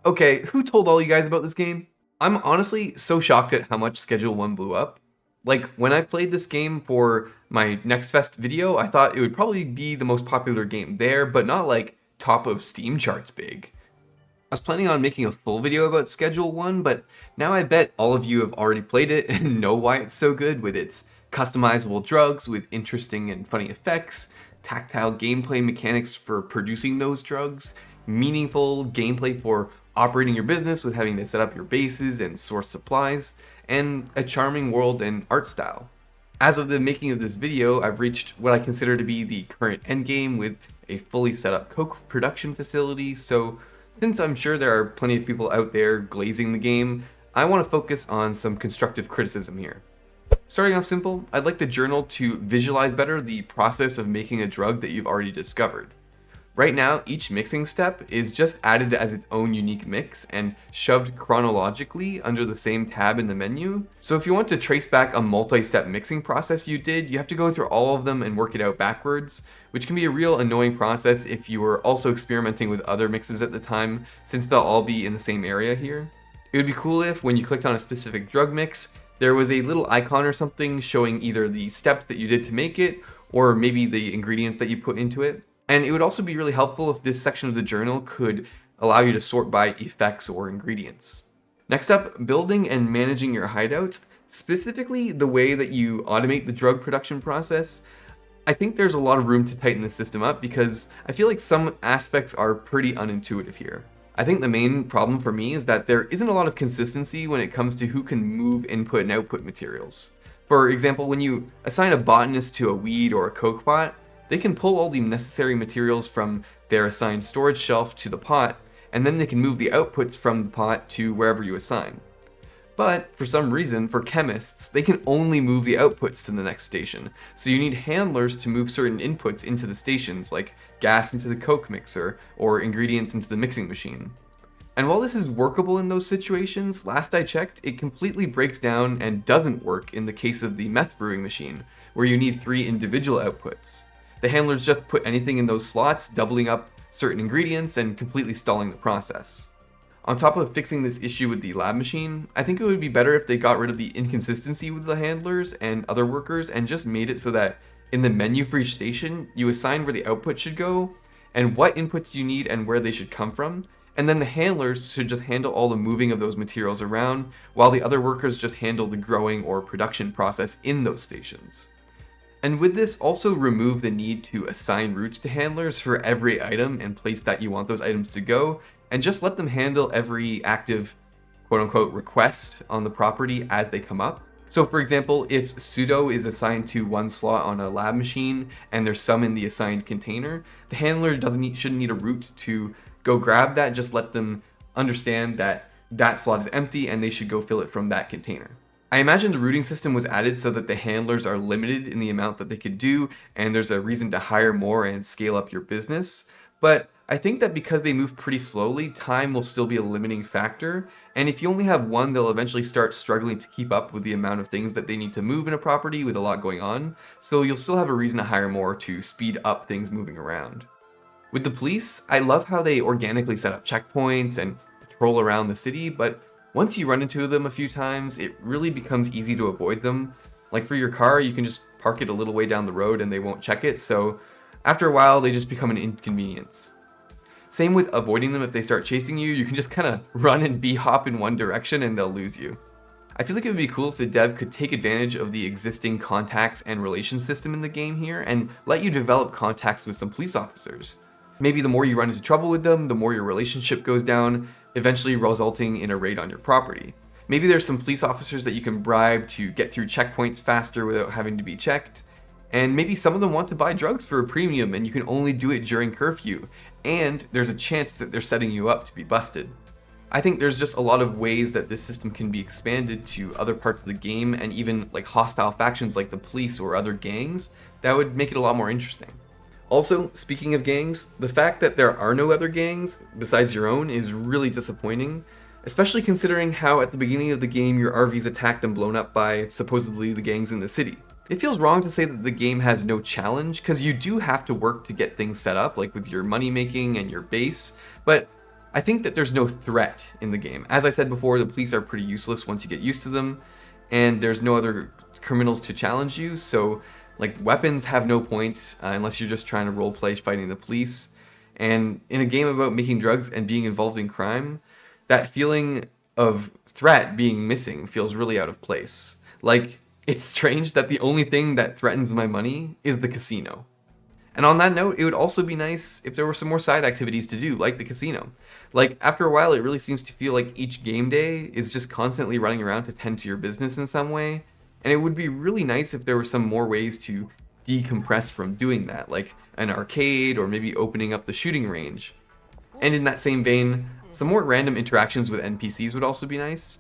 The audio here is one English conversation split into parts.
Okay, who told all you guys about this game? I'm honestly so shocked at how much Schedule 1 blew up. Like, when I played this game for my Next Fest video, I thought it would probably be the most popular game there, but not like top of Steam charts big. I was planning on making a full video about Schedule 1, but now I bet all of you have already played it and know why it's so good with its customizable drugs with interesting and funny effects, tactile gameplay mechanics for producing those drugs, meaningful gameplay for operating your business with having to set up your bases and source supplies, and a charming world and art style. As of the making of this video, I've reached what I consider to be the current endgame with a fully set up Coke production facility, so since I'm sure there are plenty of people out there glazing the game, I want to focus on some constructive criticism here. Starting off simple, I'd like the journal to visualize better the process of making a drug that you've already discovered. Right now, each mixing step is just added as its own unique mix and shoved chronologically under the same tab in the menu. So if you want to trace back a multi-step mixing process you did, you have to go through all of them and work it out backwards, which can be a real annoying process if you were also experimenting with other mixes at the time, since they'll all be in the same area here. It would be cool if, when you clicked on a specific drug mix, there was a little icon or something showing either the steps that you did to make it, or maybe the ingredients that you put into it. And it would also be really helpful if this section of the journal could allow you to sort by effects or ingredients. Next up, building and managing your hideouts, specifically the way that you automate the drug production process. I think there's a lot of room to tighten the system up because I feel like some aspects are pretty unintuitive here. I think the main problem for me is that there isn't a lot of consistency when it comes to who can move input and output materials. For example, when you assign a botanist to a weed or a coke pot, they can pull all the necessary materials from their assigned storage shelf to the pot, and then they can move the outputs from the pot to wherever you assign. But for some reason, for chemists, they can only move the outputs to the next station, so you need handlers to move certain inputs into the stations, like gas into the coke mixer, or ingredients into the mixing machine. And while this is workable in those situations, last I checked, it completely breaks down and doesn't work in the case of the meth brewing machine, where you need 3 individual outputs. The handlers just put anything in those slots, doubling up certain ingredients and completely stalling the process. On top of fixing this issue with the lab machine, I think it would be better if they got rid of the inconsistency with the handlers and other workers and just made it so that in the menu for each station, you assign where the output should go and what inputs you need and where they should come from, and then the handlers should just handle all the moving of those materials around, while the other workers just handle the growing or production process in those stations. And with this, also remove the need to assign routes to handlers for every item and place that you want those items to go, and just let them handle every active quote-unquote request on the property as they come up. So for example, if pseudo is assigned to one slot on a lab machine and there's some in the assigned container, the handler shouldn't need a route to go grab that, just let them understand that that slot is empty and they should go fill it from that container. I imagine the routing system was added so that the handlers are limited in the amount that they could do, and there's a reason to hire more and scale up your business. But I think that because they move pretty slowly, time will still be a limiting factor, and if you only have one, they'll eventually start struggling to keep up with the amount of things that they need to move in a property with a lot going on, so you'll still have a reason to hire more to speed up things moving around. With the police, I love how they organically set up checkpoints and patrol around the city, but once you run into them a few times, it really becomes easy to avoid them. Like for your car, you can just park it a little way down the road and they won't check it, so after a while, they just become an inconvenience. Same with avoiding them. If they start chasing you, you can just kind of run and bee-hop in one direction and they'll lose you. I feel like it would be cool if the dev could take advantage of the existing contacts and relations system in the game here and let you develop contacts with some police officers. Maybe the more you run into trouble with them, the more your relationship goes down, eventually resulting in a raid on your property. Maybe there's some police officers that you can bribe to get through checkpoints faster without having to be checked. And maybe some of them want to buy drugs for a premium and you can only do it during curfew. And there's a chance that they're setting you up to be busted. I think there's just a lot of ways that this system can be expanded to other parts of the game and even like hostile factions like the police or other gangs that would make it a lot more interesting. Also, speaking of gangs, the fact that there are no other gangs besides your own is really disappointing, especially considering how at the beginning of the game your RV's attacked and blown up by supposedly the gangs in the city. It feels wrong to say that the game has no challenge, because you do have to work to get things set up, like with your money making and your base, but I think that there's no threat in the game. As I said before, the police are pretty useless once you get used to them, and there's no other criminals to challenge you, so like weapons have no point unless you're just trying to roleplay fighting the police. And in a game about making drugs and being involved in crime, that feeling of threat being missing feels really out of place. Like, it's strange that the only thing that threatens my money is the casino. And on that note, it would also be nice if there were some more side activities to do, like the casino. Like, after a while, it really seems to feel like each game day is just constantly running around to tend to your business in some way. And it would be really nice if there were some more ways to decompress from doing that, like an arcade or maybe opening up the shooting range. And in that same vein, some more random interactions with NPCs would also be nice.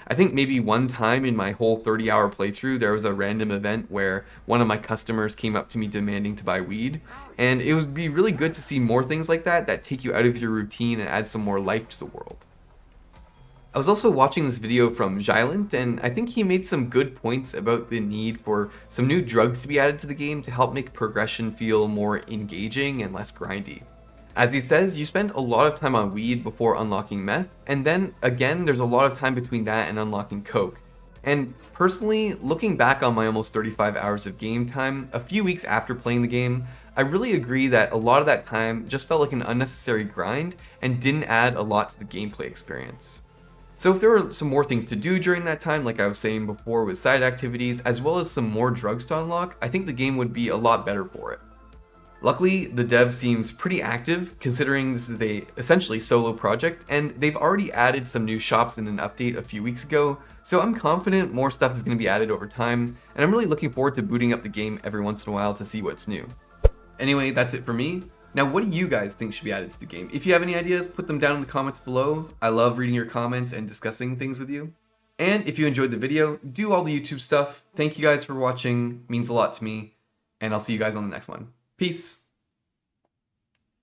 I think maybe one time in my whole 30-hour playthrough, there was a random event where one of my customers came up to me demanding to buy weed, and it would be really good to see more things like that that take you out of your routine and add some more life to the world. I was also watching this video from Jylent, and I think he made some good points about the need for some new drugs to be added to the game to help make progression feel more engaging and less grindy. As he says, you spend a lot of time on weed before unlocking meth, and then again, there's a lot of time between that and unlocking coke. And personally, looking back on my almost 35 hours of game time, a few weeks after playing the game, I really agree that a lot of that time just felt like an unnecessary grind and didn't add a lot to the gameplay experience. So if there were some more things to do during that time, like I was saying before with side activities, as well as some more drugs to unlock, I think the game would be a lot better for it. Luckily, the dev seems pretty active, considering this is a essentially solo project, and they've already added some new shops in an update a few weeks ago, so I'm confident more stuff is going to be added over time, and I'm really looking forward to booting up the game every once in a while to see what's new. Anyway, that's it for me. Now, what do you guys think should be added to the game? If you have any ideas, put them down in the comments below. I love reading your comments and discussing things with you. And if you enjoyed the video, do all the YouTube stuff. Thank you guys for watching, it means a lot to me, and I'll see you guys on the next one. Peace.